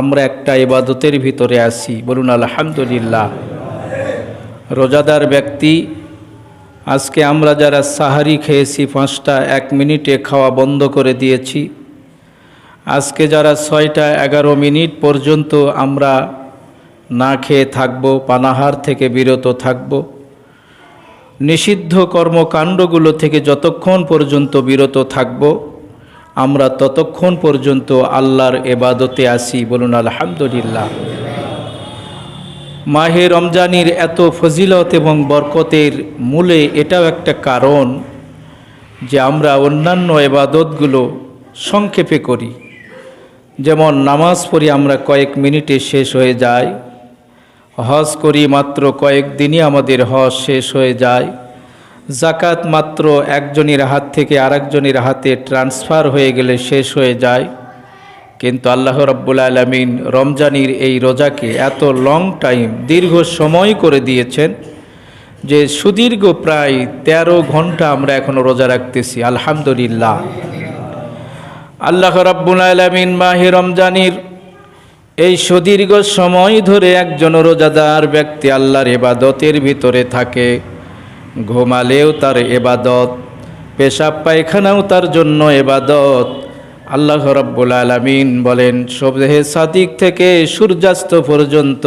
আমরা একটা ইবাদতের ভিতরে আছি, বলুন আলহামদুলিল্লাহ। রোজাদার ব্যক্তি, আজকে আমরা যারা সাহারি খেয়েছি 5টা 1 মিনিটে খাওয়া বন্ধ করে দিয়েছি। আজকে যারা 6টা 11 মিনিট পর্যন্ত আমরা না খেয়ে থাকব, পানাহার থেকে বিরত থাকব, নিষিদ্ধ কর্মকাণ্ডগুলো থেকে যতক্ষণ পর্যন্ত বিরত থাকব, আমরা ততক্ষণ পর্যন্ত আল্লাহর ইবাদতে আসি, বলুন আলহামদুলিল্লাহ। মাহে রমজানের এত ফজিলত এবং বরকতের মূলে এটাও একটা কারণ যে আমরা অন্যান্য ইবাদতগুলো সংক্ষেপে করি। যেমন নামাজ পড়ি আমরা কয়েক মিনিটে শেষ হয়ে যায়, হজ করি মাত্র কয়েক দিনই আমাদের হজ শেষ হয়ে যায়, জাকাত মাত্র একজনের হাত থেকে আরেকজনের হাতে ট্রান্সফার হয়ে গেলে শেষ হয়ে যায়। কিন্তু আল্লাহ রাব্বুল আলামিন রমজানের এই রোজাকে এত লং টাইম, দীর্ঘ সময় করে দিয়েছেন যে সুদীর্ঘ প্রায় 13 ঘন্টা আমরা এখনো রোজা রাখতেছি, আলহামদুলিল্লাহ। আল্লাহ রাব্বুল আলামিন মাহে রমজানের এই সুদীর্ঘ সময় ধরে একজন রোজাদার ব্যক্তি আল্লাহর ইবাদতের ভিতরে থাকে। ঘুমালেও তার ইবাদত, পেশাব পায়খানাও তার জন্য ইবাদত। আল্লাহ রাব্বুল আলামিন বলেন, সবহে সাদিক থেকে সূর্যাস্ত পর্যন্ত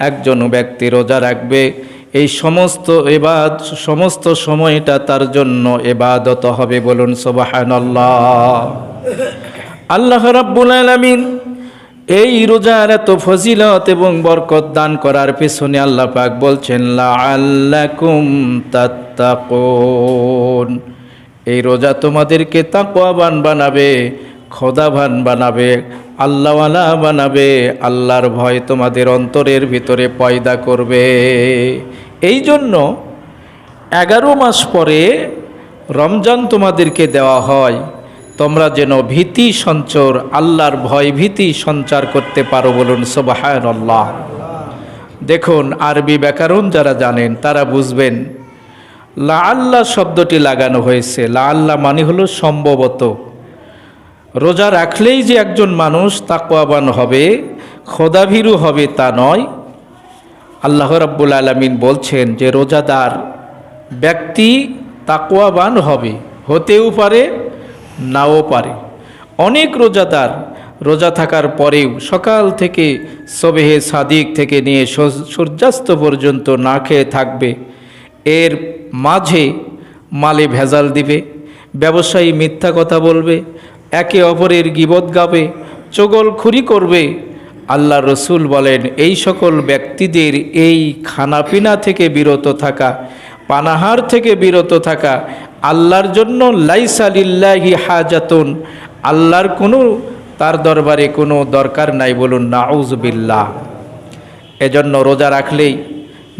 একজন ব্যক্তি রোজা রাখবে, এই সমস্ত সময়টা তার জন্য ইবাদত হবে, বলুন সুবহানাল্লাহ। আল্লাহ রাব্বুল আলামিন এই রোজার এত ফজিলত এবং বরকত দান করার পেছনে আল্লাহ পাক বলছেন লাআল্লাকুম তাত্তাকুন, এই রোজা তোমাদেরকে তাকওয়াবান বানাবে, খোদাবান বানাবে, আল্লাহওয়ালা বানাবে, আল্লাহর ভয় তোমাদের অন্তরের ভিতরে পয়দা করবে। এই জন্য 11 মাস পরে রমজান তোমাদেরকে দেওয়া হয়, তোমরা যেন ভীতি সঞ্চার, আল্লাহর ভয় ভীতি সঞ্চার করতে পারো, বলুন সুবহানাল্লাহ। দেখুন, আরবি ব্যাকরণ যারা জানেন তারা বুঝবেন লাআল্লাহ শব্দটি লাগানো হয়েছে। লাআল্লাহ মানে হলো সম্ভবত। রোজা রাখলেই যে একজন মানুষ তাকওয়াবান হবে, খোদাভীরু হবে তা নয়। আল্লাহ রাব্বুল আলামিন বলছেন যে রোজাদার ব্যক্তি তাকওয়াবান হবে, হতেও পারে নাও পারে। অনেক রোজাদার রোজা থাকার পরেও সকাল থেকে সবহে সাদিক থেকে নিয়ে সূর্যাস্ত পর্যন্ত না খেয়ে থাকবে, এর মাঝে মালে ভেজাল দিবে, ব্যবসায়ী মিথ্যা কথা বলবে, একে অপরের গীবত গাবে, চগলখুরি করবে। আল্লাহ রসুল বলেন এই সকল ব্যক্তিদের এই খানাপিনা থেকে বিরত থাকা, পানাহার থেকে বিরত থাকা আল্লাহর জন্য লাইসা লিল্লাহি হাজাতুন, আল্লাহর কোনো তার দরবারে কোনো দরকার নাই, বলুন নাউজুবিল্লাহ। এজন্য রোজা রাখলেই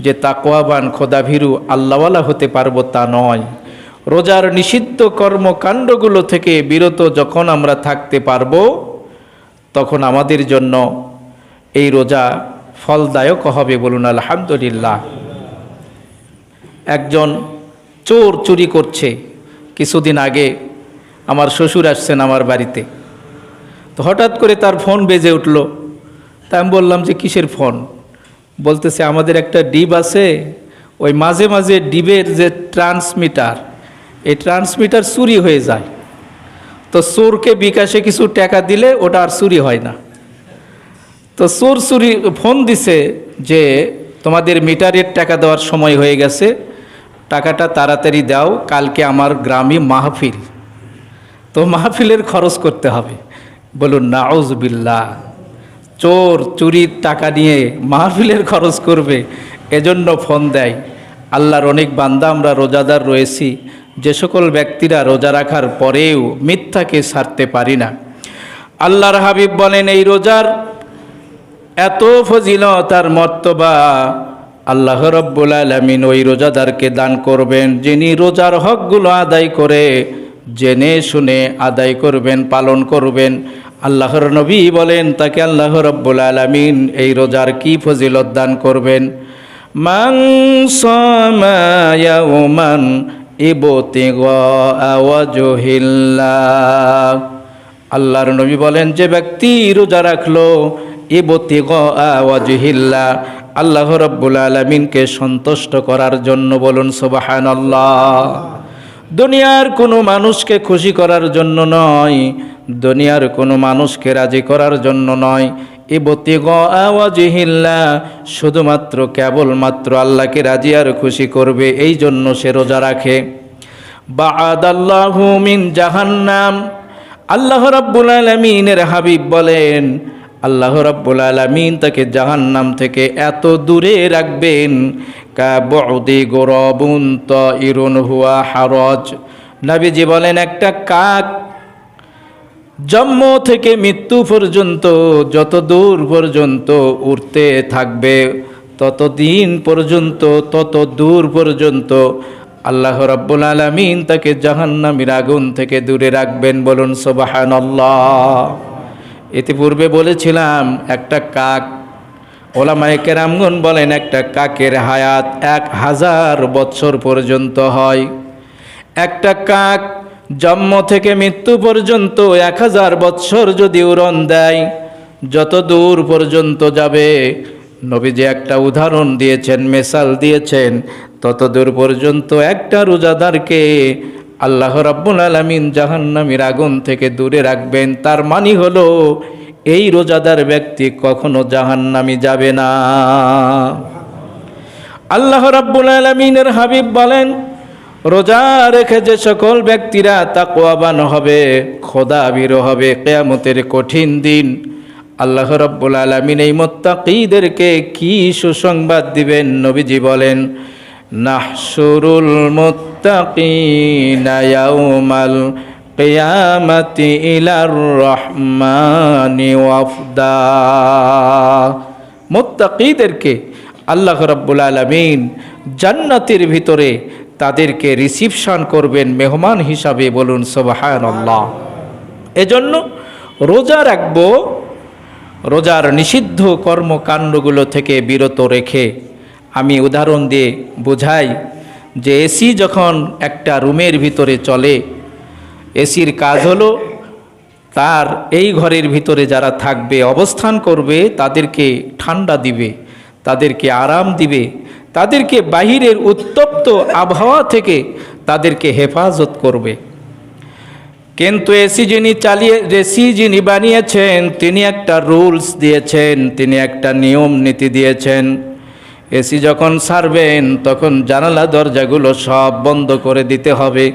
যে তাকওয়াবান খোদাভীরু আল্লাহওয়ালা হতে পারবো তা নয়। রোজার নিষিদ্ধ কর্মকাণ্ডগুলো থেকে বিরত যখন আমরা থাকতে পারবো, তখন আমাদের জন্য এই রোজা ফলদায়ক হবে, বলুন আলহামদুলিল্লাহ। একজন চোর চুরি করছে। কিছুদিন আগে আমার শ্বশুর আসছেন আমার বাড়িতে, তো হঠাৎ করে তার ফোন বেজে উঠল। তা আমি বললাম যে কিসের ফোন? বলতেছে আমাদের একটা ডিব আছে, ওই মাঝে মাঝে ডিবের যে ট্রান্সমিটার, এই ট্রান্সমিটার চুরি হয়ে যায়, তো চোরকে বিকাশে কিছু টাকা দিলে ওটা আর চুরি হয় না। তো চোর ফোন দিছে যে তোমাদের মিটারের টাকা দেওয়ার সময় হয়ে গেছে, টাকাটা তাড়াতাড়ি দাও, কালকে আমার গ্রামে মাহফিল, তো মাহফিলের খরচ করতে হবে। বলুন নাউজুবিল্লাহ। চোর চুরির টাকা নিয়ে মাহফিলের খরচ করবে, এজন্য ফোন দেয়। আল্লাহর অনেক বান্দা আমরা রোজাদার রয়েছি, যে সকল ব্যক্তিরা রোজা রাখার পরেও মিথ্যাকে ছাড়তে পারি না। আল্লাহর হাবিব বলেন এই রোজার এত ফজিলত আর মর্তবা আল্লাহ রাব্বুল আলামিন ওই রোজাদারকে দান করবেন যিনি রোজার হকগুলো আদায় করে জেনে শুনে আদায় করবেন, পালন করবেন। আল্লাহর নবী বলেন তাকে আল্লাহ রাব্বুল আলামিন এই রোজার কি ফজিলত দান করবেন। মান সামা ইয়াওমান ইবতিগা ওয়াজহিল্লাহ, আল্লাহর নবী বলেন, যে ব্যক্তি রোজা রাখলো ইবতিগা ওয়াজহিল্লাহ, আল্লাহ রাব্বুল আলামিনকে সন্তুষ্ট করার জন্য, বলুন সুবহানাল্লাহ। দুনিয়ার কোনো মানুষকে খুশি করার জন্য নয়, দুনিয়ার কোনো মানুষকে রাজি করার জন্য নয়, ইবতিগা ওয়াজহিল্লাহ, শুধুমাত্র কেবলমাত্র আল্লাহকে রাজি আর খুশি করবে, এই জন্য সে রোজা রাখে। বাআদাল্লাহু মিন জাহান্নাম, আল্লাহ রাব্বুল আলামিনের হাবিব বলেন, আল্লাহ রাব্বুল আলামিন তাকে জাহান্নাম থেকে এত দূরে রাখবেন, কাবুদি গুরাবুন তাইরুন হুয়া হারাজ। নবীজি বলেন, একটা কাক জন্ম থেকে মৃত্যু পর্যন্ত যত দূর পর্যন্ত উড়তে থাকবে, ততদিন পর্যন্ত, তত দূর পর্যন্ত আল্লাহ রাব্বুল আলামিন তাকে জাহান্নামের আগুন থেকে দূরে রাখবেন, বলুন সুবহানাল্লাহ। ইতিপূর্বে বলেছিলাম একটা কাক, ওলামায়ে কেরামগণ বলেন একটা কাকের হায়াত 1000 বছর পর্যন্ত হয়। একটা কাক জন্ম থেকে মৃত্যু পর্যন্ত 1000 বছর যদি উড়ন দেয়, যত দূর পর্যন্ত যাবে, নবীজি একটা উদাহরণ দিয়েছেন, মেসাল দিয়েছেন, তত দূর পর্যন্ত একটা রোজাদারকে আল্লাহ রাব্বুল আলামিন জাহান্নামের আগুন থেকে দূরে রাখবেন। তার মানে হলো এই রোজাদার ব্যক্তি কখনো জাহান্নামে যাবে না। আল্লাহ রাব্বুল আলামিনের হাবিব বলেন, রোজা রেখে যে সকল ব্যক্তিরা তাকওয়াবান হবে, খোদাভীরু হবে, কিয়ামতের কঠিন দিন আল্লাহ রাব্বুল আলামিন এই মুত্তাকীদেরকে কি সুসংবাদ দিবেন? নবীজি বলেন, নাহশুরুল মুত্তাকিনা ইয়াউমাল কিয়ামাতি ইলার রহমানি ওয়াফদা। মুত্তাকীদেরকে আল্লাহ রাব্বুল আলামিন জান্নাতের ভিতরে তাদেরকে রিসিপশন করবেন মেহমান হিসাবে, বলুন সুবহানাল্লাহ। এজন্য রোজা রাখবো, রোজার নিষিদ্ধ কর্মকাণ্ডগুলো থেকে বিরত রেখে। আমি উদাহরণ দিয়ে বোঝাই যে এসি যখন একটা রুমের ভিতরে চলে, এসির কাজ হলো তার এই ঘরের ভিতরে যারা থাকবে, অবস্থান করবে, তাদেরকে ঠান্ডা দিবে, তাদেরকে আরাম দিবে, তাদেরকে বাহিরের উত্তপ্ত আবহাওয়া থেকে তাদেরকে হেফাজত করবে। কিন্তু এসি যিনি বানিয়েছেন, তিনি একটা রুলস দিয়েছেন, তিনি একটা নিয়ম নীতি দিয়েছেন। এসি যখন ছাড়বেন তখন জানালা দরজাগুলো সব বন্ধ করে দিতে হবে।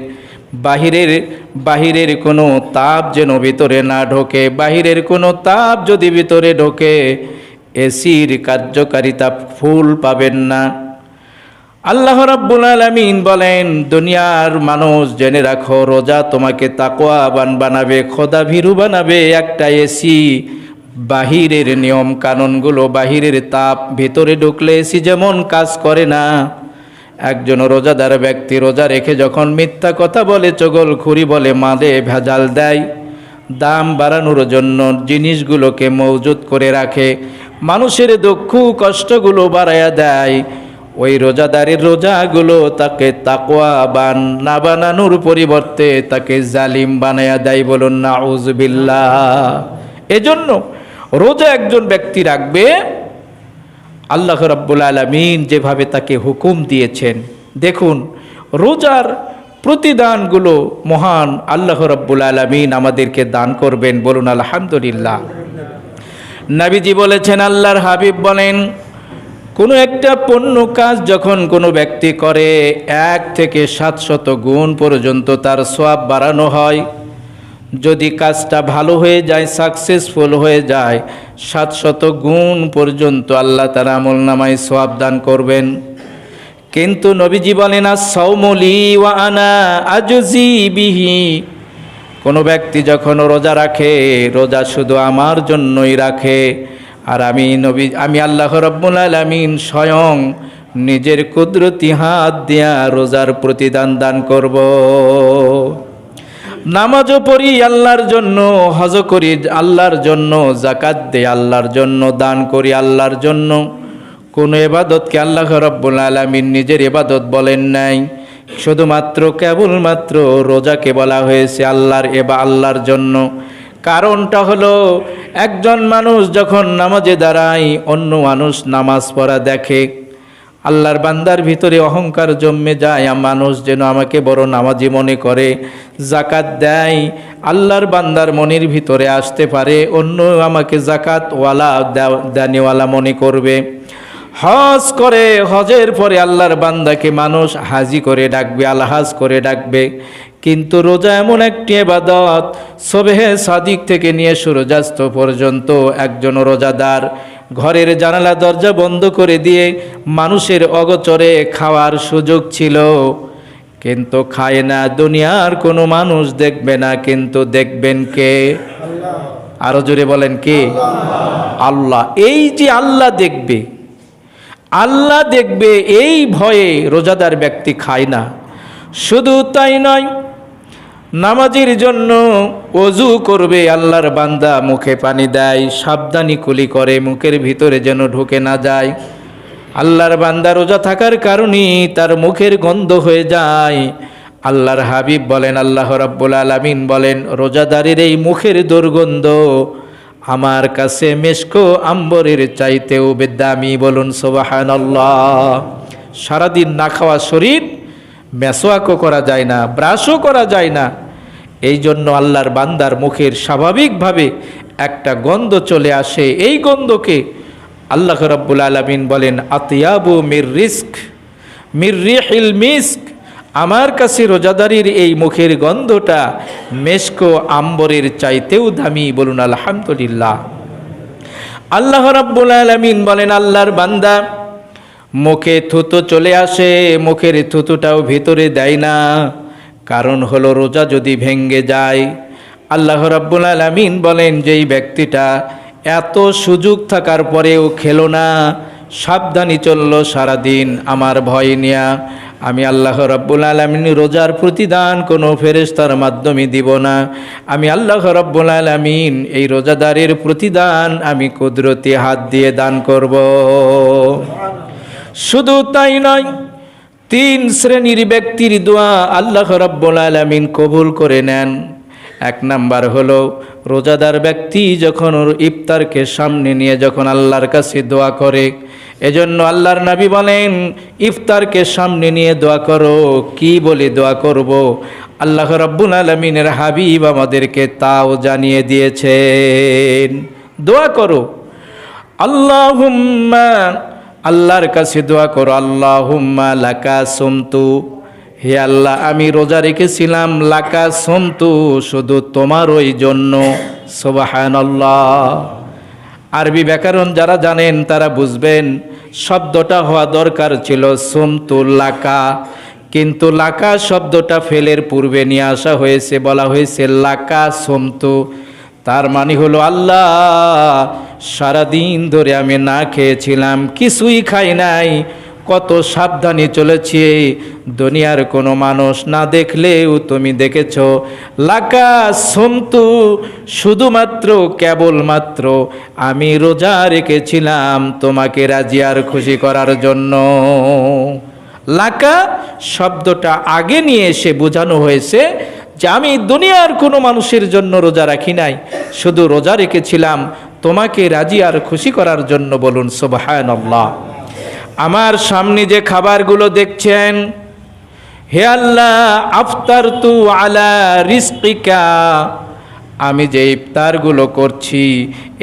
বাহিরের কোনো তাপ যেন ভিতরে না ঢোকে। বাহিরের কোনো তাপ যদি ভিতরে ঢোকে, এসির কার্যকারিতা ফুল পাবেন না। আল্লাহ রাব্বুল আলামিন বলেন, দুনিয়ার মানুষ জেনে রাখো, রোজা তোমাকে তাকওয়াবান বানাবে, খোদাভীরু বানাবে। একটা এসি বাহিরের নিয়ম কানুনগুলো, বাহিরের তাপ ভিতরে ঢুকলে এসি যেমন কাজ করে না, একজন রোজাদার ব্যক্তি রোজা রেখে যখন মিথ্যা কথা বলে, চগলখুরি বলে, মাদে ভেজাল দেয়, দাম বাড়ানোর জন্য জিনিসগুলোকে মজুত করে রাখে, মানুষের দুঃখ কষ্টগুলো বাড়ায়া দেয়, ওই রোজাদারের রোজাগুলো তাকে তাকওয়াবান না বানানোর পরিবর্তে তাকে জালিম বানায়া দেয়, বলুন নাউযুবিল্লাহ। এজন্য রোজা একজন ব্যক্তি রাখবে, আল্লাহ রাব্বুল আলামিন যেভাবে তাকে হুকুম দিয়েছেন। দেখুন, রোজার প্রতিদানগুলো মহান আল্লাহ রাব্বুল আলামিন আমাদেরকে দান করবেন, বলুন আলহামদুলিল্লাহ। নবীজি বলেছেন, আল্লাহর হাবিব বলেন, কোনো একটা পুণ্য কাজ যখন কোনো ব্যক্তি করে, 1 থেকে 700 গুণ পর্যন্ত তার সওয়াব বাড়ানো হয়। যদি কাজটা ভালো হয়ে যায়, সাকসেসফুল হয়ে যায়, 700 গুণ পর্যন্ত আল্লাহ তার আমলনামায় সওয়াব দান করবেন। কিন্তু নবীজি বলেন, আস-সাওমু লি ওয়া আনা আজজি বিহি। কোনো ব্যক্তি যখন রোজা রাখে, রোজা শুধু আমার জন্যই রাখে, আর আমি আল্লাহ রাব্বুল আলামিন স্বয়ং নিজের কুদরতি হাত দিয়া রোজার প্রতিদান দান করব। নামাজও পড়ি আল্লাহর জন্য, হজ করি আল্লাহর জন্য, যাকাত দেই আল্লাহর জন্য, দান করি আল্লাহর জন্য। কোন ইবাদতকে আল্লাহ রাব্বুল আলামিন নিজের ইবাদত বলেন নাই, শুধুমাত্র কেবলমাত্র রোজাকে বলা হয়েছে আল্লাহর জন্য। কারণটা হলো একজন মানুষ যখন নামাজে দাঁড়ায়, অন্য মানুষ নামাজ পড়া দেখে, আল্লাহর বান্দার ভিতরে অহংকার জন্মে যায়, মানুষ যেন আমাকে বড় নামাজি মনে করে। জাকাত দেয়, আল্লাহর বান্দার মনের ভিতরে আসতে পারে অন্য আমাকে জাকাতওয়ালা দানিওয়ালা মনে করবে। হজ করে, হজের পরে আল্লাহর বান্দাকে মানুষ হাজি করে ডাকবে, আলহাজ করে ডাকবে। কিন্তু রোজা এমন একটি ইবাদত, সবেহে সাদিক থেকে নিয়ে সূর্যাস্ত পর্যন্ত একজন রোজাদার ঘরের জানালা দরজা বন্ধ করে দিয়ে মানুষের অগোচরে খাওয়ার সুযোগ ছিল, কিন্তু খায় না। দুনিয়ার কোনো মানুষ দেখবে না, কিন্তু দেখবেন কে? আরো জোরে বলেন কে? আল্লাহ। এই যে আল্লাহ দেখবে, আল্লাহ দেখবে, এই ভয়ে রোজাদার ব্যক্তি খায় না। শুধু তাই নয়, নামাজের জন্য ওযু করবে, আল্লাহর বান্দা মুখে পানি দেয়, সাবধানী কুলি করে মুখের ভিতরে যেন ঢুকে না যায়। আল্লাহর বান্দা রোজা থাকার কারণে তার মুখের গন্ধ হয়ে যায়। আল্লাহর হাবিব বলেন, আল্লাহ রাব্বুল আলামিন বলেন, রোজাদারের এই মুখের দুর্গন্ধ আমার কাছে মেশকো আম্বরের চাইতেও বেদামি। বলুন সুবহানাল্লাহ। সারাদিন না খাওয়া শরীর, মেসওয়াকও করা যায় না, ব্রাশও করা যায় না। এই জন্য আল্লাহর বান্দার মুখের স্বাভাবিকভাবে একটা গন্ধ চলে আসে। এই গন্ধকে আল্লাহ রাব্বুল আলামিন বলেন, আতিয়াবু মির রিস্ক মির রিহিল মিস্ক। আমার কাছে রোজাদারির এই মুখের গন্ধটা মেশকো আম্বরের চাইতেও দামি। বলুন আলহামদুলিল্লাহ। আল্লাহ রাব্বুল আলামিন বলেন, আল্লাহর বান্দা মুখে থুতু চলে আসে, মুখের থুতুটাও ভিতরে দেয় না। কারণ হলো রোজা যদি ভেঙ্গে যায়, আল্লাহ রাব্বুল আলামিন বলেন, যেই ব্যক্তিটা এত সুযোগ থাকার পরেও খেলো না, সাবধানী চলল সারাদিন আমার ভয় নিয়া, আমি আল্লাহ রাব্বুল আলামিন রোজার প্রতিদান কোনো ফেরেশতার মাধ্যমে দিব না। আমি আল্লাহ রাব্বুল আলামিন এই রোজাদারের প্রতিদান আমি কুদরতি হাত দিয়ে দান করব। শুধু তাই নয়, 3 শ্রেণীর ব্যক্তির দোয়া আল্লাহ রাব্বুল আলামিন কবুল করে নেন। 1 নাম্বার হলো রোজাদার ব্যক্তি যখন ওর ইফতারকে সামনে নিয়ে যখন আল্লাহর কাছে দোয়া করে। এজন্য আল্লাহর নবী বলেন, ইফতারকে সামনে নিয়ে দোয়া করো। কি বলে দোয়া করব? আল্লাহ রাব্বুল আলামিনের হাবিব আমাদেরকে তাও জানিয়ে দিয়েছেন। দোয়া করো, আল্লাহুম্মা, আল্লাহর কাছে দোয়া করো, আল্লাহুম্মা লাকা সুমতু, হে আল্লাহ আমি রোজা রেখেছিলাম, লাকা সুমতু, শুধু তোমার ওই জন্য। সুবহানাল্লাহ। আরবি ব্যাকরণ যারা জানেন তারা বুঝবেন, শব্দটা হওয়া দরকার ছিল সুমতু লাকা, কিন্তু লাকা শব্দটা ফেলের পূর্বে নিয়ে আসা হয়েছে, বলা হয়েছে লাকা সুমতু। তার মানে হলো, আল্লাহ সারাদিন ধরে আমি না খেয়েছিলাম, কিছুই খাই নাই, কত সাবধানে চলেছি, দুনিয়ার কোনো মানুষ না দেখলেও তুমি দেখেছো। লাকা সুমতু, শুধুমাত্র কেবলমাত্র আমি রোজা রেখেছিলাম তোমাকে রাজি আর খুশি করার জন্য। লাকা শব্দটা আগে নিয়ে এসে বোঝানো হয়েছে যে আমি দুনিয়ার কোনো মানুষের জন্য রোজা রাখি নাই, শুধু রোজা রেখেছিলাম তোমাকে রাজি আর খুশি করার জন্য। বলুন সুবহানাল্লাহ। আমার সামনে যে খাবারগুলো দেখছেন, হে আল্লাহ, আফতারতু আলা রিজকিকা, আমি যে ইফতারগুলো করছি,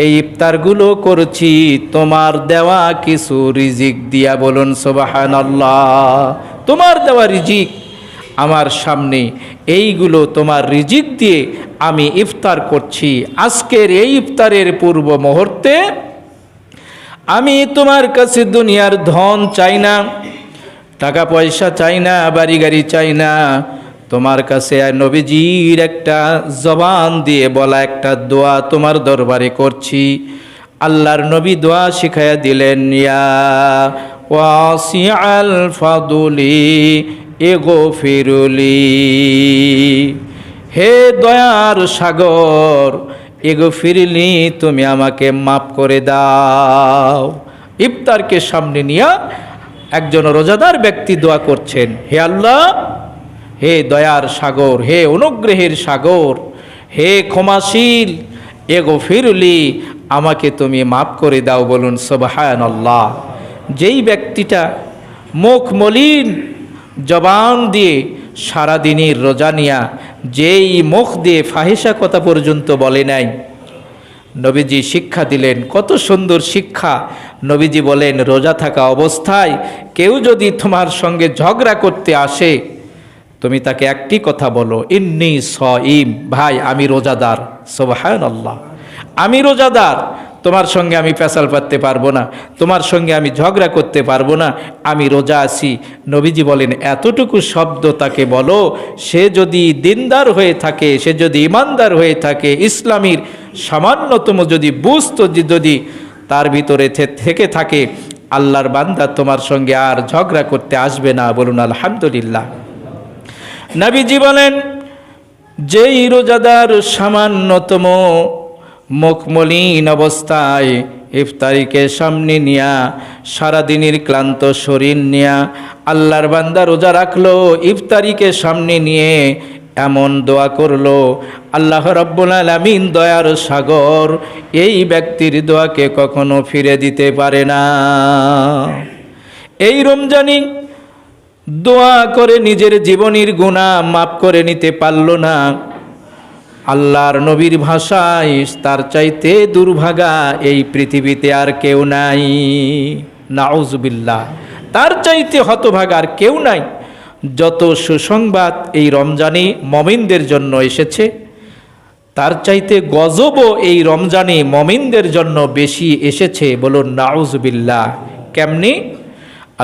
এই ইফতারগুলো করছি তোমার দেওয়া কিছু রিজিক দিয়া। বলুন সুবহানাল্লাহ। তোমার দেওয়া রিজিক আমার সামনে, এইগুলো তোমার রিজিক দিয়ে আমি ইফতার করছি। আজকের এই ইফতারের পূর্ব মুহূর্তে আমি তোমার কাছে দুনিয়ার ধন চাই না, টাকা পয়সা চাই না, বাড়ি গাড়ি চাই না। তোমার কাছে নবীজির একটা জবান দিয়ে বলা একটা দোয়া তোমার দরবারে করছি। আল্লাহর নবী দোয়া শিখাইয়া দিলেন, ইয়া ওয়াসিআল ফাদুলি ইগফিরলি, হে দয়ার সাগর, ইগফিরলি, তুমি আমাকে মাফ করে দাও। ইফতারকে সামনে নিয়ে একজন রোজাদার ব্যক্তি দোয়া করছেন, হে আল্লাহ, হে দয়ার সাগর, হে অনুগ্রহের সাগর, হে ক্ষমাশীল, এগফিরলি, আমাকে তুমি মাফ করে দাও। বলুন সুবহানাল্লাহ। যেই ব্যক্তিটা মুখ মলিন জবান দিয়ে সারাদিনের রোজা নিয়া, যেই মুখ দিয়ে ফাহিশা কথা পর্যন্ত বলে নাই, নবীজি শিক্ষা দিলেন, কত সুন্দর শিক্ষা। নবীজি বলেন, রোজা থাকা অবস্থায় কেউ যদি তোমার সঙ্গে ঝগড়া করতে আসে, তুমি তাকে একটি কথা বলো, ইন্নী সাইম, ভাই আমি রোজাদার। সুবহানাল্লাহ, আমি রোজাদার, তোমার সঙ্গে আমি পেশাল পাততে পারবো না, তোমার সঙ্গে আমি ঝগড়া করতে পারবো না, আমি রোজা আছি। নবীজি বলেন, এতটুকু শব্দ তাকে বলো, সে যদি দিনদার হয়ে থাকে, সে যদি ইমানদার হয়ে থাকে, ইসলামীর সামান্যতম যদি বুঝতো, যদি তার ভিতরে থেকে থাকে, আল্লাহর বান্দা তোমার সঙ্গে আর ঝগড়া করতে আসবে না। বলুন আলহামদুলিল্লাহ। নবীজি বলেন, যেই রোজাদার সামান্যতম মুখমলিন অবস্থায় ইফতারিকে সামনে নিয়া, সারাদিনের ক্লান্ত শরীর নিয়া আল্লাহর বান্দা রোজা রাখলো, ইফতারিকে সামনে নিয়ে এমন দোয়া করলো, আল্লাহ রাব্বুল আলামিন দয়ার সাগর এই ব্যক্তির দোয়াকে কখনো ফিরে দিতে পারে না। এই রমজানি দোয়া করে নিজের জীবনের গুনাহ মাফ করে নিতে পারল না। আল্লাহর নবীর ভাষায়, তার চাইতে দুর্ভাগা এই পৃথিবীতে আর কেউ নাই। নাউজুবিল্লাহ, তার চাইতে হতভাগা আর কেউ নাই। যত সুসংবাদ এই রমজানে মুমিনদের জন্য এসেছে, তার চাইতে গজবও এই রমজানে মুমিনদের জন্য বেশি এসেছে। বলুন নাউজুবিল্লাহ। কেমনি?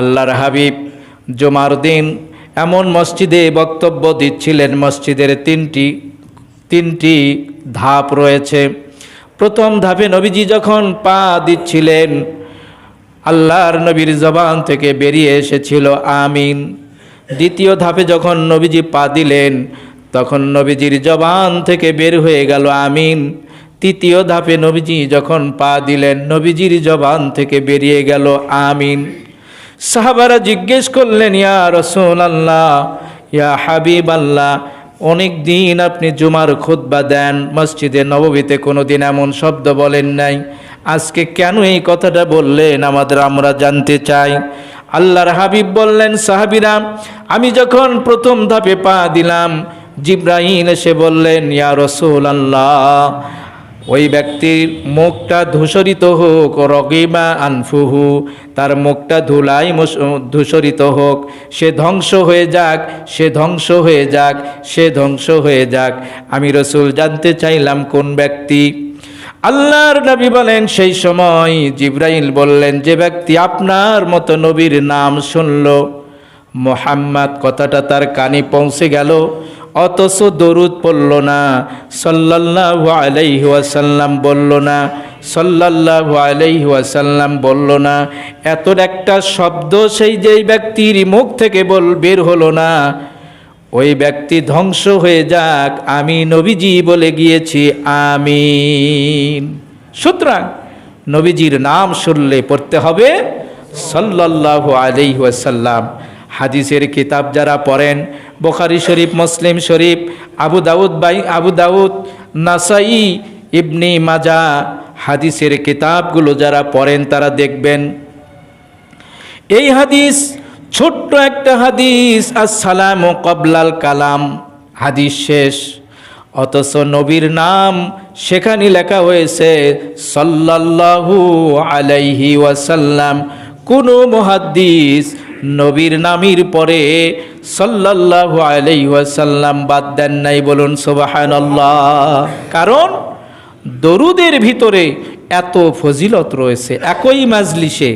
আল্লাহর হাবিব জুমার দিন এমন মসজিদে বক্তব্য দিচ্ছিলেন, মসজিদের তিনটি ধাপ রয়েছে। প্রথম ধাপে নবীজি যখন পা দিচ্ছিলেন, আল্লাহর নবীর জবান থেকে বেরিয়ে এসেছিল আমিন। দ্বিতীয় ধাপে যখন নবীজি পা দিলেন, তখন নবীজির জবান থেকে বের হয়ে গেল আমিন। তৃতীয় ধাপে নবীজি যখন পা দিলেন, নবীজির জবান থেকে বেরিয়ে গেল আমিন। সাহাবারা জিজ্ঞেস করলেন, ইয়া রাসূলুল্লাহ, ইয়া হাবিবাল্লাহ, অনেক দিন আপনি জুমার খুতবা দেন, মসজিদে নববীতে কোনো দিন এমন শব্দ বলেন নাই, আজকে কেন এই কথাটা বললেন? আমরা জানতে চাই। আল্লাহর হাবিব বললেন, সাহাবীরা, আমি যখন প্রথম ধাপে পা দিলাম, জিবরাইল এসে বললেন, ইয়া রাসূলুল্লাহ, ওই ব্যক্তির মুখটা ধূসরিত হোক, রগিমা আনফুহু, তার মুখটা ধুলাই ধূসরিত হোক, সে ধ্বংস হয়ে যাক, সে ধ্বংস হয়ে যাক, সে ধ্বংস হয়ে যাক। আমি রাসূল জানতে চাইলাম কোন ব্যক্তি? আল্লাহর নবী বলেন, সেই সময় জিবরাইল বললেন, যে ব্যক্তি আপনার মতো নবীর নাম শুনল, মুহাম্মদ কথাটা তার কানে পৌঁছে গেল, অথচ দরুদ পড়ল না, সাল্লাল্লাহু আলাইহি ওয়াসাল্লাম বলল না, সাল্লাল্লাহু আলাইহি ওয়াসাল্লাম বলল না, এত একটা শব্দ সেই যেই ব্যক্তির মুখ থেকে বের হলো না, ওই ব্যক্তি ধ্বংস হয়ে যাক, আমি নবীজি বলে গিয়েছি আমিন। সুতরাং নবীজির নাম শুনলে পড়তে হবে সাল্লাল্লাহু আলাইহি ওয়াসাল্লাম। হাদিসের কিতাব যারা পড়েন, বুখারী শরীফ, মুসলিম শরীফ, আবু দাউদ, নাসাই, ইবনে মাজাহ, হাদিসের কিতাবগুলো যারা পড়েন তারা দেখবেন এই হাদিস, ছোট্ট একটা হাদিস, আসসালামু ক্বাবলাল কালাম, হাদিস শেষ, অথচ নবীর নাম সেখানে লেখা হয়েছে সাল্লাল্লাহু আলাইহি ওয়াসাল্লাম। কোনো মুহাদ্দিস নবীর নামের পরে সাল্লাল্লাহু আলাইহি ওয়াসাল্লাম বাদ দেন নাই। বলুন সুবহানাল্লাহ। কারণ দরুদের ভিতরে এত ফজিলত রয়েছে। একই মাজলিসে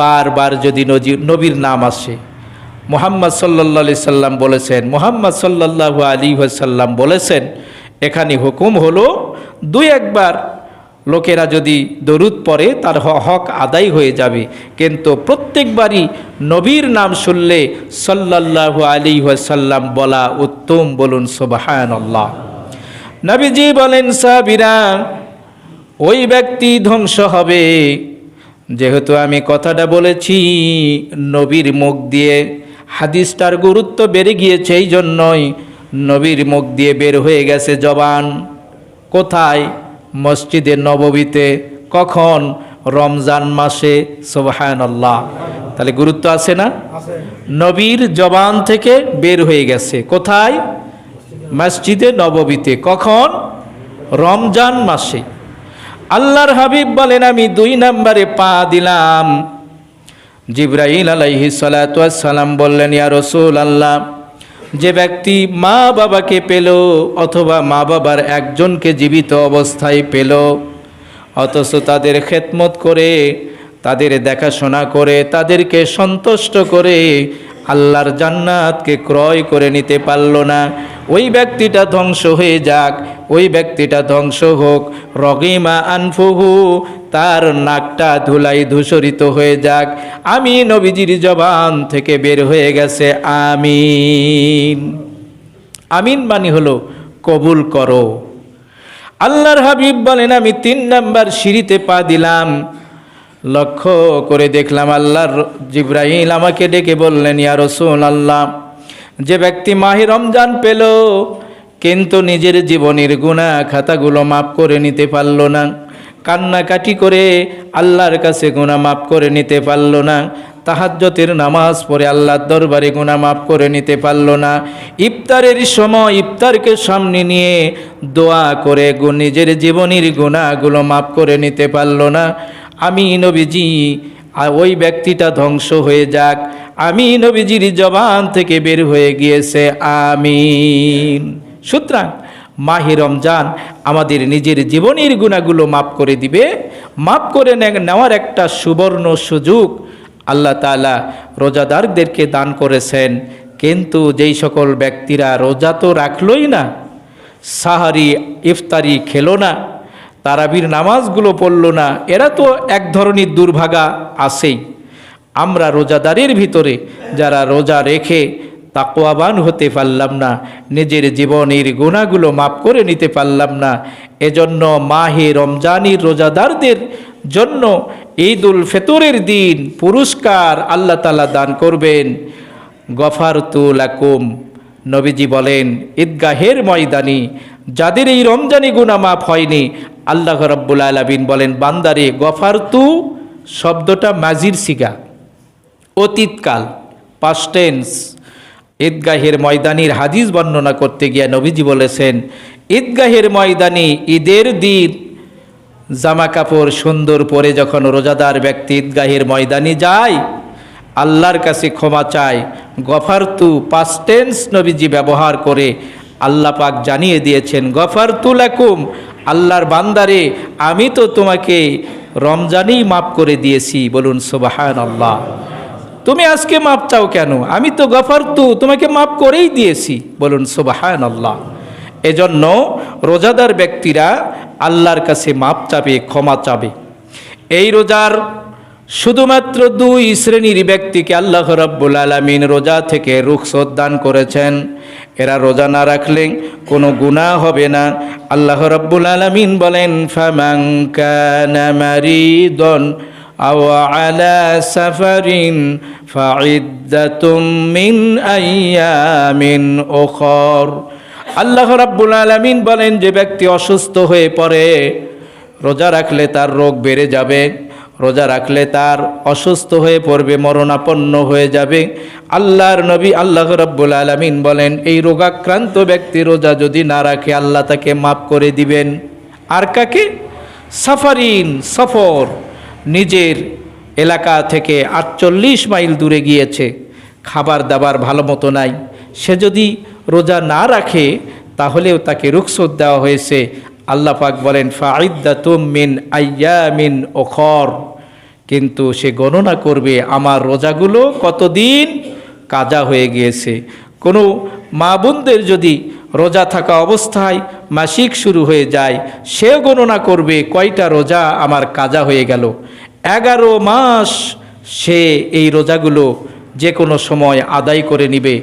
বারবার যদি নবীর নাম আসে, মুহাম্মদ সাল্লাল্লাহু আলাইহি সাল্লাম বলেছেন, মুহাম্মদ সাল্লাল্লাহু আলাইহি ওয়াসাল্লাম বলেছেন, এখানে হুকুম হলো দুই একবার লোকেরা যদি দরুদ পড়ে তার হক আদায় হয়ে যাবে, কিন্তু প্রত্যেকবারই নবীর নাম শুনলে সাল্লাল্লাহু আলাইহি ওয়াসাল্লাম বলা উত্তম। বলুন সুবহানাল্লাহ। নবীজি বলেন, সাহাবীরা, ওই ব্যক্তি ধ্বংস হবে, যেহেতু আমি কথাটা বলেছি নবীর মুখ দিয়ে, হাদিসটার গুরুত্ব বেড়ে গিয়েছে, এই জন্যই নবীর মুখ দিয়ে বের হয়ে গেছে জবান। কোথায়? মসজিদে নববীতে। কখন? রমজান মাসে। সুবহানাল্লাহ। তাহলে গুরুত্ব আছে না? নবীর জবান থেকে বের হয়ে গেছে কোথায়? মসজিদে নববীতে। কখন? রমজান মাসে। আল্লাহর হাবিব বলেন আমি 2 নম্বরে পা দিলাম। জিবরাইল আলাইহিস সালাতু ওয়াস সালাম বললেন, ইয়া রাসূলুল্লাহ, যে ব্যক্তি মা বাবাকে পেল অথবা মা বাবার একজনকে জীবিত অবস্থায় পেল, অথচ তাদের খেদমত করে, তাদের দেখাশোনা করে, তাদেরকে সন্তুষ্ট করে আল্লাহর জান্নাতকে ক্রয় করে নিতে পারল না, ওই ব্যক্তিটা ধ্বংস হয়ে যাক, ওই ব্যক্তিটা ধ্বংস হোক। রগিমা আনফুহু, তার নাকটা ধুলাই ধূসরিত হয়ে যাক। আমি নবীজির জবান থেকে বের হয়ে গেছে আমিন। আমিন মানে হলো কবুল করো। আল্লাহর হাবিব বলেন আমি 3 নাম্বার সিঁড়িতে পা দিলাম। লক্ষ্য করে দেখলাম আল্লাহর জিবরাইল আমাকে ডেকে বললেন, ইয়া রাসূলুল্লাহ, যে ব্যক্তি মাহে রমজান পেল কিন্তু নিজের জীবনের গুনাহ খাতাগুলো মাফ করে নিতে পারল না, কান্নাকাটি করে আল্লাহর কাছে গুনাহ মাফ করে নিতে পারল না, তাহাজ্জুদের নামাজ পড়ে আল্লাহর দরবারে গুনাহ মাফ করে নিতে পারল না, ইফতারের সময় ইফতারকে সামনে নিয়ে দোয়া করে নিজের জীবনের গুনাহগুলো মাফ করে নিতে পারল না, আমি নবীজি ওই ব্যক্তিটা ধ্বংস হয়ে যাক। আমি নবীজির জবান থেকে বের হয়ে গিয়েছে আমিন। সুতরাং মাহে রমজান আমাদের নিজের জীবনের গুনাহগুলো মাফ করে দিবে। মাফ করে নেওয়ার একটা সুবর্ণ সুযোগ আল্লাহ তাআলা রোজাদারদেরকে দান করেছেন। কিন্তু যেই সকল ব্যক্তিরা রোজা তো রাখলই না, সাহারি ইফতারি খেলো না, তারাবির নামাজগুলো পড়ল না, এরা তো এক ধরনের দুর্ভাগা আছেই। আমরা রোজাদারের ভিতরে যারা রোজা রেখে তাকওয়াবান হতে পারলাম না, নিজের জীবনের গুনাহগুলো মাফ করে নিতে পারলাম না, এজন্য মাহে রমজানের রোজাদারদের জন্য ঈদুল ফিতরের দিন পুরস্কার আল্লাহ তাআলা দান করবেন। গফারতু লাকুম, নবীজি বলেন ঈদগাহের ময়দানে যাদের এই রমজানি গুনাহ মাফ হয়নি, আল্লাহ রাব্বুল আলামিন বলেন বান্দারে গফারতু শব্দটা মাজির সিগা, অতীতকাল, পাস্ট টেন্স। ঈদগাহের ময়দানির হাদিস বর্ণনা করতে গিয়ে নবীজি বলেছেন ঈদগাহের ময়দানে ঈদের দিন জামা কাপড় সুন্দর পরে যখন রোজাদার ব্যক্তি ঈদগাহের ময়দানে যায়, আল্লাহর কাছে ক্ষমা চায়, গফারতু পাস্ট টেন্স নবীজি ব্যবহার করে আল্লাহ পাক জানিয়ে দিয়েছেন গফারতু লাকুম, আল্লাহর বান্দারে আমি তো তোমাকে রমজানেই মাফ করে দিয়েছি। বলুন সুবহানাল্লাহ। তুমি আজকে মাপ চাও কেন? আমি তো গফারতু তোমাকে মাফ করেই দিয়েছি। বলুন সুবহানাল্লাহ। এজন্য রোজাদার ব্যক্তিরা আল্লাহর কাছে মাপ চাবে, ক্ষমা চাবে। এই রোজার শুধুমাত্র 2 শ্রেণীর ব্যক্তিকে আল্লাহ রাব্বুল আলামিন রোজা থেকে রুখসত দান করেছেন। এরা রোজা না রাখলে কোনো গুনাহ হবে না। আল্লাহ রাব্বুল আলামিন বলেন ফামান কানা মারিদন আও আলা সাফারিন ফাইদ্দাতুম মিন আইয়ামিন উখর। আল্লাহ রাব্বুল আলামিন বলেন যে ব্যক্তি অসুস্থ হয়ে পড়ে, রোজা রাখলে তার রোগ বেড়ে যাবে, রোজা রাখলে তার অসুস্থ হয়ে পড়বে, মরণাপন্ন হয়ে যাবে। আল্লাহর নবী আল্লাহ রাব্বুল আলামিন বলেন এই রোগাক্রান্ত ব্যক্তি রোজা যদি না রাখে আল্লাহ তাকে মাফ করে দিবেন। আর কাকে? সাফারিন, সফর, নিজের এলাকা থেকে 48 মাইল দূরে গিয়েছে, খাবার দাবার ভালো মতো নাই, সে যদি রোজা না রাখে তাহলেও তাকে রুখসত দেওয়া হয়েছে। আল্লাহ পাক বলেন ফাইদ্দাতুম মিন আইয়ামিন উখর, কিন্তু সে গণনা করবে আমার রোজাগুলো কতদিন কাজা হয়ে গিয়েছে। কোনো মা বোনদের যদি রোজা থাকা অবস্থায় মাসিক শুরু হয়ে যায়, সেও গণনা করবে কয়টা রোজা আমার কাজা হয়ে গেল। 11 মাস সে এই রোজাগুলো যে কোনো সময় আদায় করে নিবে।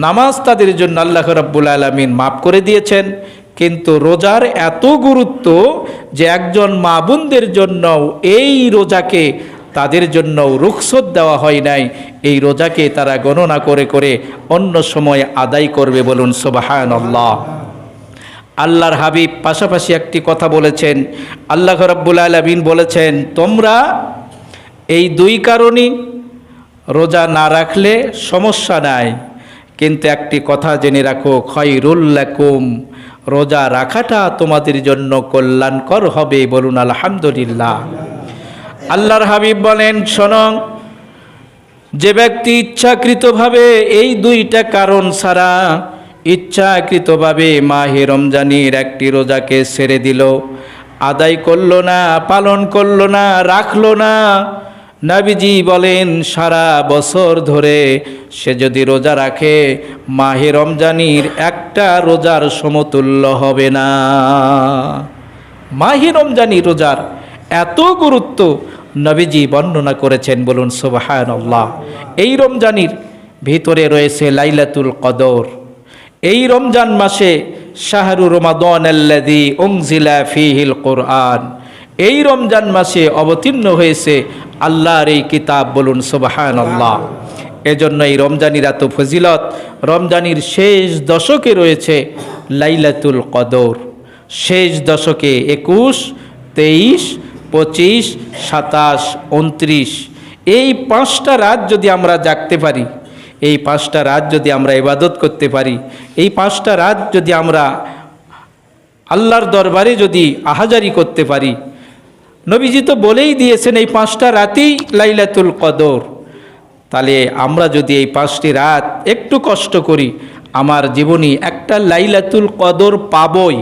নামাজ তাদের জন্য আল্লাহ রাব্বুল আলামিন মাফ করে দিয়েছেন, কিন্তু রোজার এত গুরুত্ব যে একজন মা বোনদের জন্য এই রোজাকে তাদের জন্য রুখসত দেওয়া হয় নাই। এই রোজাকে তারা গণনা করে করে অন্য সময় আদায় করবে। বলুন সুবহানাল্লাহ। আল্লাহর হাবিব পাশাপাশি একটি কথা বলেছেন, আল্লাহ রাব্বুল আলামিন বলেছেন, তোমরা এই দুই কারণেই রোজা না রাখলে সমস্যা নাই, কিন্তু একটি কথা জেনে রাখো, খায়রুল লাকুম, রোজা রাখাটা তোমাদের জন্য কল্যাণকর হবে। বলুন আলহামদুলিল্লাহ। আল্লাহর হাবিব বলেন, শোনো, যে ব্যক্তি ইচ্ছাকৃতভাবে এই দুইটা কারণ ছাড়া ইচ্ছাকৃতভাবে মাহে রমজানের একটি রোজাকে ছেড়ে দিল, আদায় করলো না, পালন করলো না, রাখলো না, নবীজি বলেন সারা বছর ধরে সে যদি রোজা রাখে মাহে রমজানের একটা রোজার সমতুল্য হবে না। মাহে রমজানি রোজার এত গুরুত্ব নবীজি বর্ণনা করেছেন। বলুন সুবহানাল্লাহ। এই রমজানের ভিতরে রয়েছে লাইলাতুল কদর। এই রমজান মাসে শাহরু রমাদান আল্লাযী উনজিলা ফীহিল কুরআন, এই রমজান মাসে অবতীর্ণ হয়েছে আল্লাহর এই কিতাব। বলুন সুবহানাল্লাহ। এজন্য এই রমজানের এত ফজিলত। রমজানের শেষ দশকে রয়েছে লাইলাতুল কদর। শেষ দশকে 21, 23, 25, 27, 29 এই 5টা রাত যদি আমরা জাগতে পারি, এই 5টা রাত যদি আমরা ইবাদত করতে পারি, এই 5টা রাত যদি আমরা আল্লাহর দরবারে যদি আহাজারি করতে পারি, নবীজি তো বলেই দিয়েছেন এই 5টা রাতেই লাইলাতুল কদর, তাহলে আমরা যদি এই 5টি রাত একটু কষ্ট করি, আমার জীবনে একটা লাইলাতুল কদর পাবই।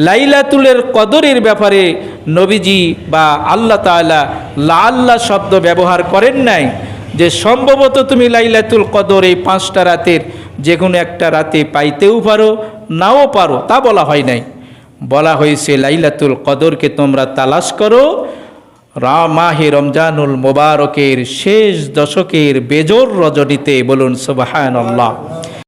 লাইলাতুলের কদরের ব্যাপারে নবীজি বা আল্লাহ তাআলা লাআল্লাহ শব্দ ব্যবহার করেন নাই, যে সম্ভবত তুমি লাইলাতুল কদর এই 5টা রাতের যে কোনো একটা রাতে পাইতেও পারো, নাও পারো, তা বলা হয় নাই। বলা হয়েছে লাইলাতুল কদরকে তোমরা তালাশ করো মাহে রমজানুল মোবারকের শেষ দশকের বেজোর রজনীতে। বলুন সুবহানাল্লাহ।